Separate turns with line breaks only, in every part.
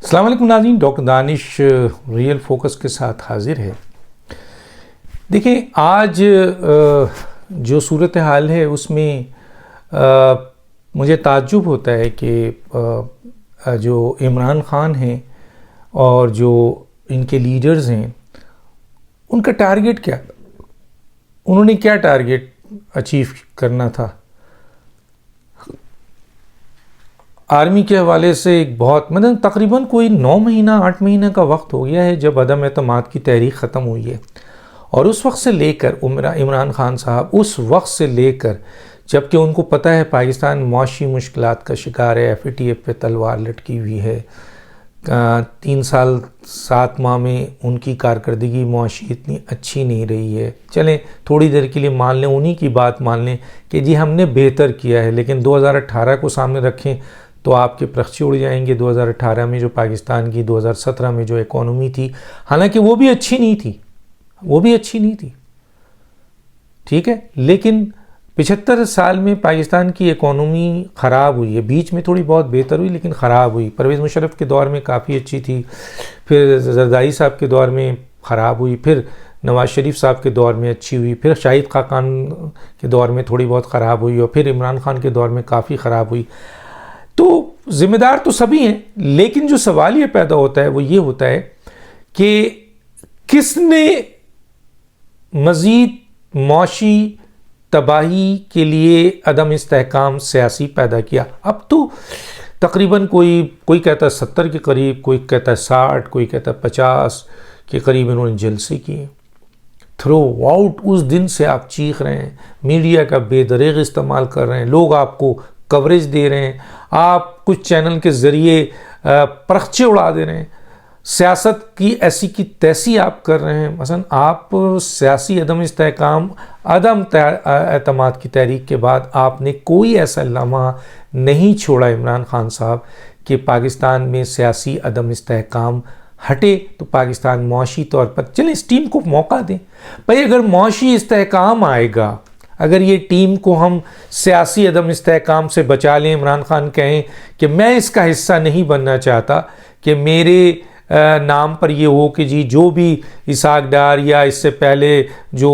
अस्सलाम वालेकुम नाज़रीन, डॉक्टर दानिश रियल फोकस के साथ हाजिर है। देखिए आज जो सूरत हाल है उसमें मुझे ताज्जुब होता है कि जो इमरान ख़ान हैं और जो इनके लीडर्स हैं उनका टारगेट क्या, उन्होंने क्या टारगेट अचीव करना था। आर्मी के हवाले से एक बहुत मतलब तकरीबन कोई 9 महीना 8 महीने का वक्त हो गया है जब अदम एतमाद की तहरीक ख़त्म हुई है, और उस वक्त से लेकर इमरान ख़ान साहब उस वक्त से लेकर जबकि उनको पता है पाकिस्तान मुआशी मुश्किलात का शिकार है, FATF पे तलवार लटकी हुई है, 3 साल 7 माह में उनकी कारकर्दगी मुआशी इतनी अच्छी नहीं रही है। चलें थोड़ी देर के लिए मान लें, उन्हीं की बात मान लें कि जी हमने बेहतर किया है, लेकिन 2018 को सामने रखें तो आपके प्रश्न उड़ जाएंगे। 2018 में जो पाकिस्तान की 2017 में जो इकॉनमी थी, हालांकि वो भी अच्छी नहीं थी, ठीक है, लेकिन 75 साल में पाकिस्तान की इकॉनमी ख़राब हुई है। बीच में थोड़ी बहुत बेहतर हुई लेकिन ख़राब हुई। परवेज़ मुशर्रफ के दौर में काफ़ी अच्छी थी, फिर जरदारी साहब के दौर में ख़राब हुई, फिर नवाज़ शरीफ साहब के दौर में अच्छी हुई, फिर शाहिद खाकान के दौर में थोड़ी बहुत ख़राब हुई, और फिर इमरान ख़ान के दौर में काफ़ी ख़राब हुई। तो ज़िम्मेदार तो सभी हैं, लेकिन जो सवाल ये पैदा होता है वो ये होता है कि किसने मज़ीद मौशी तबाही के लिए अदम इस्तेहकाम सियासी पैदा किया। अब तो तकरीबन कोई कहता है 70 के करीब, कोई कहता है 60, कोई कहता है 50 के करीब इन्होंने जलसे किए। थ्रो आउट उस दिन से आप चीख रहे हैं, मीडिया का बेदरीग इस्तेमाल कर रहे हैं, लोग आपको कवरेज दे रहे हैं, आप कुछ चैनल के ज़रिए पर्चे उड़ा दे रहे हैं, सियासत की ऐसी की तैसी आप कर रहे हैं। मसलन आप सियासी अदम इस्तेहकाम अदम एतमाद की तहरीक के बाद आपने कोई ऐसा लम्हा नहीं छोड़ा इमरान ख़ान साहब कि पाकिस्तान में सियासी अदम इस्तेहकाम हटे तो पाकिस्तान मुआशी तौर पर चलें, इस टीम को मौका दें। भाई अगर मुआशी इस्तेहकाम आएगा, अगर ये टीम को हम सियासी अदम इस्तेहकाम से बचा लें, इमरान ख़ान कहें कि मैं इसका हिस्सा नहीं बनना चाहता कि मेरे नाम पर ये हो कि जी जो भी इसाक डार या इससे पहले जो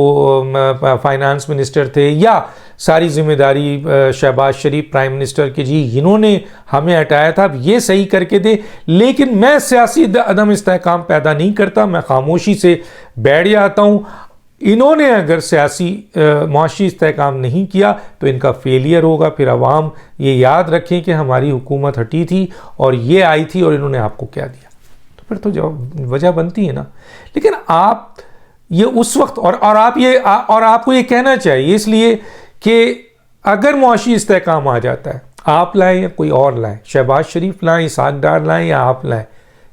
फाइनेंस मिनिस्टर थे या सारी जिम्मेदारी शहबाज शरीफ प्राइम मिनिस्टर की, जी इन्होंने हमें हटाया था, अब ये सही करके दे, लेकिन मैं सियासी अदम इस्तेहकाम पैदा नहीं करता, मैं खामोशी से बैठ जाता हूँ। इन्होंने अगर सियासी मुआशी इस्तेहकाम नहीं किया तो इनका फेलियर होगा। फिर अवाम ये याद रखें कि हमारी हुकूमत हटी थी और ये आई थी और इन्होंने आपको क्या दिया, तो फिर तो जवाब वजह बनती है ना। लेकिन आप ये उस वक्त और आपको ये कहना चाहिए इसलिए कि अगर मुआशी इस्तेहकाम आ जाता है, आप लाएं या कोई और लाए, शहबाज शरीफ लाएं, इसाक डार लाएं या आप लाएं,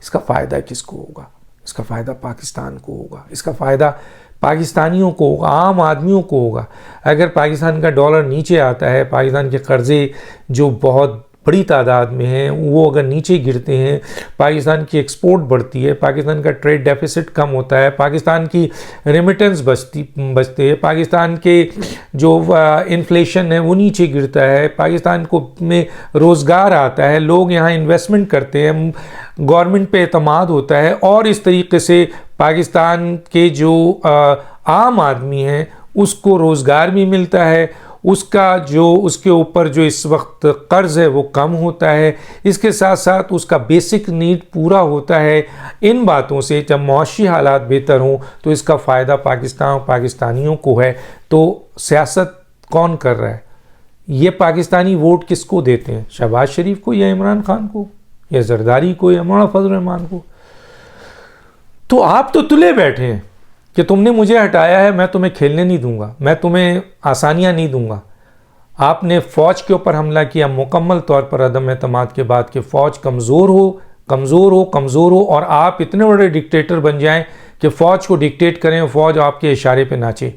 इसका फ़ायदा किसको होगा? इसका फ़ायदा पाकिस्तान को होगा, इसका फ़ायदा पाकिस्तानियों को होगा, आम आदमियों को होगा। अगर पाकिस्तान का डॉलर नीचे आता है, पाकिस्तान के कर्ज़े जो बहुत बड़ी तादाद में हैं वो अगर नीचे गिरते हैं, पाकिस्तान की एक्सपोर्ट बढ़ती है, पाकिस्तान का ट्रेड डेफिसिट कम होता है, पाकिस्तान की रेमिटेंस बचते हैं, पाकिस्तान के जो इन्फ्लेशन है वो नीचे गिरता है, पाकिस्तान को में रोज़गार आता है, लोग यहाँ इन्वेस्टमेंट करते हैं, गवर्नमेंट पे एतमाद होता है, और इस तरीके से पाकिस्तान के जो आम आदमी हैं उसको रोज़गार भी मिलता है, उसका जो उसके ऊपर जो इस वक्त कर्ज़ है वो कम होता है, इसके साथ साथ उसका बेसिक नीड पूरा होता है। इन बातों से जब मुआशी हालात बेहतर हों तो इसका फ़ायदा पाकिस्तान पाकिस्तानियों को है। तो सियासत कौन कर रहा है? ये पाकिस्तानी वोट किसको देते हैं? शहबाज शरीफ को या इमरान ख़ान को या जरदारी को या मौलाना फजल रहमान को? तो आप तो तुले बैठे हैं कि तुमने मुझे हटाया है, मैं तुम्हें खेलने नहीं दूंगा, मैं तुम्हें आसानियां नहीं दूंगा। आपने फ़ौज के ऊपर हमला किया मुकम्मल तौर पर अदम एतमाद के बाद कि फ़ौज कमज़ोर हो और आप इतने बड़े डिक्टेटर बन जाएं कि फ़ौज को डिक्टेट करें, फ़ौज आपके इशारे पे नाचे।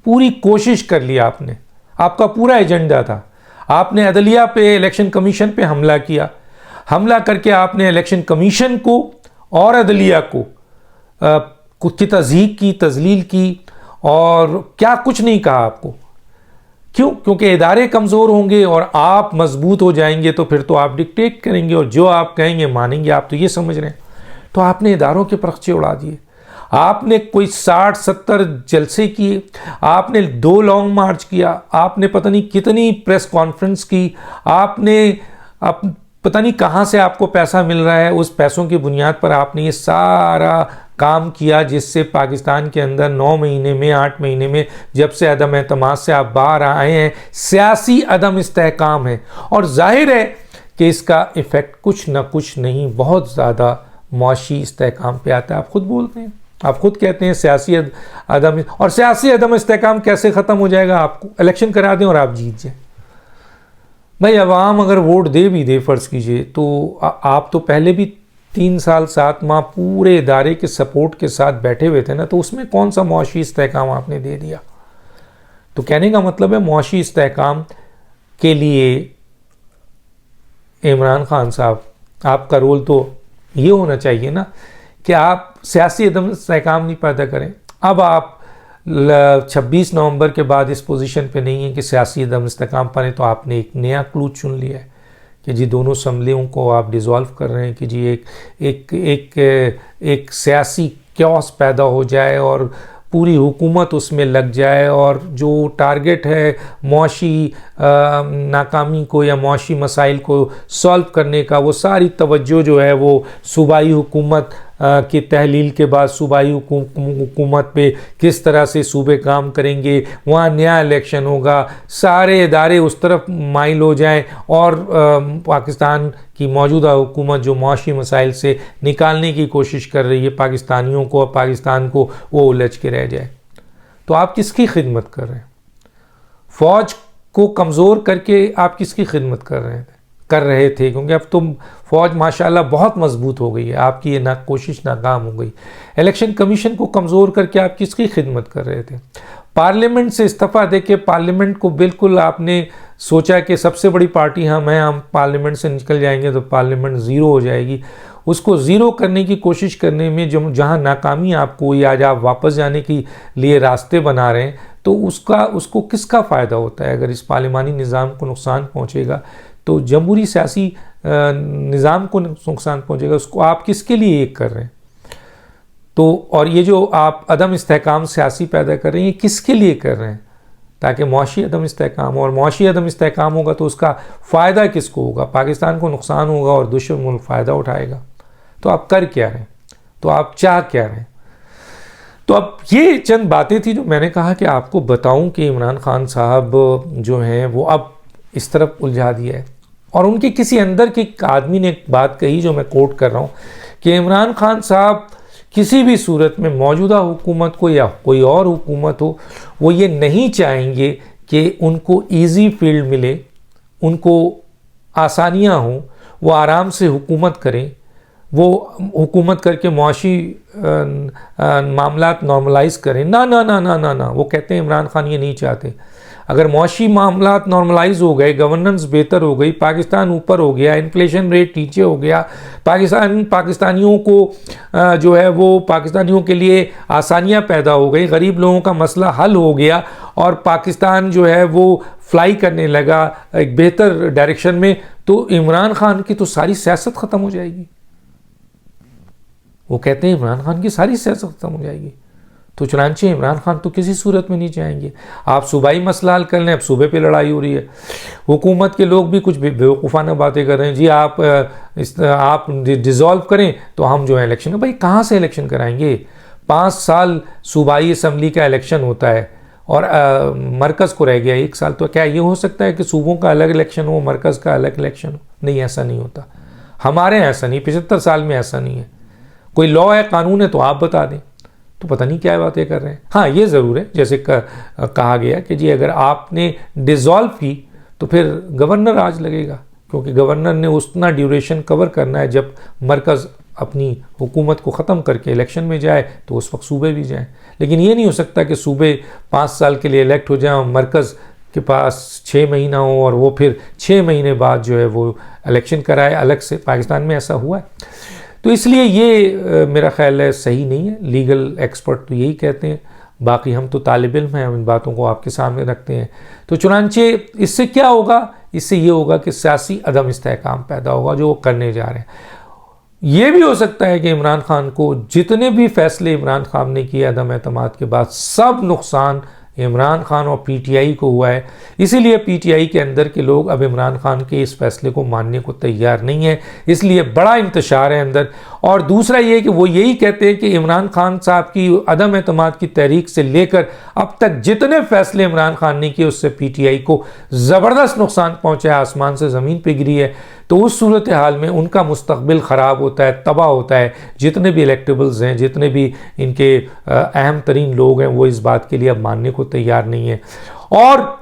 पूरी कोशिश कर ली आपने, आपका पूरा एजेंडा था। आपने अदलिया पे, इलेक्शन कमीशन पे हमला किया, हमला करके आपने इलेक्शन कमीशन को और अदलिया को की तज़हीक की, तज़लील की, और क्या कुछ नहीं कहा आपको। क्यों? क्योंकि इदारे कमज़ोर होंगे और आप मजबूत हो जाएंगे, तो फिर तो आप डिक्टेट करेंगे और जो आप कहेंगे मानेंगे। आप तो ये समझ रहे हैं। तो आपने इदारों के परखचे उड़ा दिए, आपने कोई 60-70 जलसे किए, आपने 2 लॉन्ग मार्च किया, आपने पता नहीं कितनी प्रेस कॉन्फ्रेंस की, आपने पता नहीं कहाँ से आपको पैसा मिल रहा है, उस पैसों की बुनियाद पर आपने ये सारा काम किया, जिससे पाकिस्तान के अंदर 9 महीने में, 8 महीने में, जब से अदम एतमाद से आप बाहर आए हैं, सियासी अदम इस्तेहकाम है। और जाहिर है कि इसका इफ़ेक्ट कुछ ना कुछ नहीं, बहुत ज़्यादा मुआशी इस्तेहकाम पे आता है। आप खुद बोलते हैं, आप खुद कहते हैं सियासी अदम, और सियासी अदम इस्तेहकाम कैसे ख़त्म हो जाएगा? आपको इलेक्शन करा दें और आप जीत जाए। भाई अवाम अगर वोट दे भी दे, फ़र्ज़ कीजिए, तो आप तो पहले भी 3 साल 7 माह पूरे इदारे के सपोर्ट के साथ बैठे हुए थे ना, तो उसमें कौन सा मुआशी इस्तेहकाम आपने दे दिया? तो कहने का मतलब है मुआशी इस्तेहकाम के लिए इमरान खान साहब, आपका रोल तो ये होना चाहिए ना कि आप सियासी अदम इस्तेहकाम नहीं पैदा करें। अब आप 26 नवंबर के बाद इस पोजीशन पे नहीं है कि सियासी अदम इस्तेहकाम पाने, तो आपने एक नया क्लू चुन लिया है कि जी दोनों असम्बलियों को आप डिज़ोल्व कर रहे हैं, कि जी एक सियासी क्योस पैदा हो जाए और पूरी हुकूमत उसमें लग जाए, और जो टारगेट है मुआशी नाकामी को या मुआशी मसाइल को सॉल्व करने का, वो सारी तवज्जो जो है वो सूबाई हुकूमत की तहलील के बाद सूबाई हुकूमत पे किस तरह से सूबे काम करेंगे, वहाँ नया इलेक्शन होगा, सारे इदारे उस तरफ माइल हो जाएं और पाकिस्तान की मौजूदा हुकूमत जो मुआशी मसाइल से निकालने की कोशिश कर रही है पाकिस्तानियों को और पाकिस्तान को, वो उलझ के रह जाए। तो आप किसकी खिदमत कर रहे हैं? फ़ौज को कमज़ोर करके आप किसकी खिदमत कर रहे थे? क्योंकि अब तुम फ़ौज माशाल्लाह बहुत मजबूत हो गई है, आपकी ये ना कोशिश नाकाम हो गई। इलेक्शन कमीशन को कमज़ोर करके आप किसकी खिदमत कर रहे थे? पार्लियामेंट से इस्तीफ़ा देके पार्लियामेंट को बिल्कुल आपने सोचा कि सबसे बड़ी पार्टी हम पार्लियामेंट से निकल जाएंगे तो पार्लियामेंट ज़ीरो हो जाएगी। उसको ज़ीरो करने की कोशिश करने में जहाँ नाकामी आपको हुई, आज आप वापस जाने के लिए रास्ते बना रहे हैं, तो उसको किसका फ़ायदा होता है? अगर इस पार्लिमानी निज़ाम को नुकसान पहुँचेगा तो जमहूरी सियासी निज़ाम को नुकसान पहुँचेगा। उसको आप किसके लिए ये कर रहे हैं? तो और ये जो आप अदम इस्तेहकाम सियासी पैदा कर रहे हैं, ये किसके लिए कर रहे हैं? ताकि मुआशी अदम इस्तेहकाम हो, और मुआशी अदम इस्तेहकाम होगा तो उसका फ़ायदा किसको होगा? पाकिस्तान को नुकसान होगा और दुश्मन मुल्क फ़ायदा उठाएगा। तो आप कर क्या रहे हैं? तो आप चाह क्या रहे हैं? तो अब ये चंद बातें थी जो मैंने कहा कि आपको बताऊं कि इमरान खान साहब जो हैं वो अब इस तरफ उलझा दिया है। और उनके किसी अंदर के आदमी ने एक बात कही जो मैं कोट कर रहा हूँ कि इमरान खान साहब किसी भी सूरत में मौजूदा हुकूमत को या कोई और हुकूमत हो, वो ये नहीं चाहेंगे कि उनको इजी फील्ड मिले, उनको आसानियाँ हों, वो आराम से हुकूमत करें, वो हुकूमत करके मुआशी मामलात नॉर्मलाइज करें। ना ना ना ना ना ना, वो कहते हैं इमरान खान ये नहीं चाहते। अगर मुआशी मामलात नॉर्मलाइज हो गए, गवर्नेंस बेहतर हो गई, पाकिस्तान ऊपर हो गया, इन्फ्लेशन रेट नीचे हो गया, पाकिस्तानियों को जो है वो पाकिस्तानियों के लिए आसानियां पैदा हो गई, गरीब लोगों का मसला हल हो गया और पाकिस्तान जो है वो फ्लाई करने लगा एक बेहतर डायरेक्शन में, तो इमरान खान की तो सारी सियासत ख़त्म हो जाएगी। वो कहते हैं इमरान खान की सारी सियासत ख़त्म हो जाएगी। तो चुनांचे इमरान खान तो किसी सूरत में नहीं चाहेंगे। आप सूबाई मसला हल कर लें, अब सूबे पे लड़ाई हो रही है। हुकूमत के लोग भी कुछ बेवकूफ़ाना बातें कर रहे हैं, जी आप डिज़ोल्व करें तो हम जो है इलेक्शन, भाई कहाँ से इलेक्शन कराएंगे? 5 साल सूबाई असम्बली का इलेक्शन होता है और मरकज़ को रह गया 1 साल। तो क्या ये हो सकता है कि सूबों का अलग इलेक्शन हो, मरकज़ का अलग इलेक्शन हो? नहीं, ऐसा नहीं होता। हमारे यहाँ ऐसा नहीं, 75 साल में ऐसा नहीं है। कोई लॉ है, कानून है तो आप बता दें। तो पता नहीं क्या बातें कर रहे हैं। हाँ, ये ज़रूर है जैसे कहा गया कि जी अगर आपने डिज़ोल्व की तो फिर गवर्नर आज लगेगा, क्योंकि गवर्नर ने उतना ड्यूरेशन कवर करना है जब मरकज़ अपनी हुकूमत को ख़त्म करके इलेक्शन में जाए तो उस वक्त सूबे भी जाएं। लेकिन ये नहीं हो सकता कि सूबे 5 साल के लिए इलेक्ट हो जाएं और मरकज़ के पास 6 महीना हो और वो फिर 6 महीने बाद जो है वो इलेक्शन कराए अलग से। पाकिस्तान में ऐसा हुआ है। तो इसलिए ये मेरा ख्याल है सही नहीं है। लीगल एक्सपर्ट तो यही कहते हैं, बाकी हम तो तालिब इल्म हैं, हम इन बातों को आपके सामने रखते हैं। तो चुनांचे इससे क्या होगा, इससे ये होगा कि सियासी अदम इस्तेहकाम पैदा होगा जो वो करने जा रहे हैं। ये भी हो सकता है कि इमरान खान को जितने भी फैसले इमरान खान ने किए अदम एतमाद के बाद, सब नुकसान इमरान खान और पीटीआई को हुआ है। इसीलिए पीटीआई के अंदर के लोग अब इमरान खान के इस फैसले को मानने को तैयार नहीं है, इसलिए बड़ा इंतशार है अंदर। और दूसरा ये कि वो यही कहते हैं कि इमरान खान साहब की अदम एतमाद की तहरीक से लेकर अब तक जितने फैसले इमरान खान ने किए उससे पीटीआई को ज़बरदस्त नुकसान पहुँचा है, आसमान से ज़मीन पे गिरी है। तो उस सूरत हाल में उनका मुस्तकबिल ख़राब होता है, तबाह होता है। जितने भी इलेक्टेबल्स हैं, जितने भी इनके अहम तरीन लोग हैं, वो इस बात के लिए अब मानने को तैयार नहीं है। और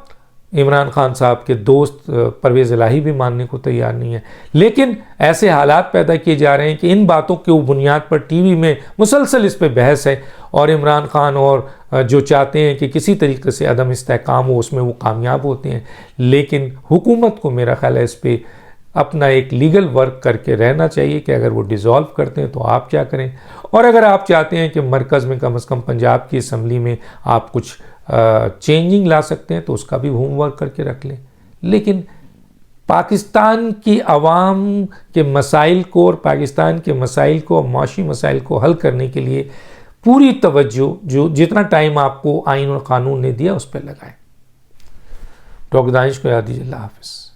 इमरान खान साहब के दोस्त परवेज़ इलाही भी मानने को तैयार नहीं है। लेकिन ऐसे हालात पैदा किए जा रहे हैं कि इन बातों के बुनियाद पर टीवी में मुसलसल इस पर बहस है, और इमरान खान और जो चाहते हैं कि किसी तरीके से अदम इस्तेहकाम हो, उसमें वो कामयाब होते हैं। लेकिन हुकूमत को मेरा ख्याल है इस पर अपना एक लीगल वर्क करके रहना चाहिए कि अगर वो डिज़ोल्व करते हैं तो आप क्या करें, और अगर आप चाहते हैं कि मरकज़ में कम से कम पंजाब की असम्बली में आप कुछ चेंजिंग ला सकते हैं तो उसका भी होमवर्क करके रख लें। लेकिन पाकिस्तान की आवाम के मसाइल को और पाकिस्तान के मसाइल को, माशी मसाइल को हल करने के लिए पूरी तवज्जो जो जितना टाइम आपको आइन और क़ानून ने दिया उस पर लगाएं। डॉक्टर दानिश को याद दीजिए। अल्लाह हाफ़िज़।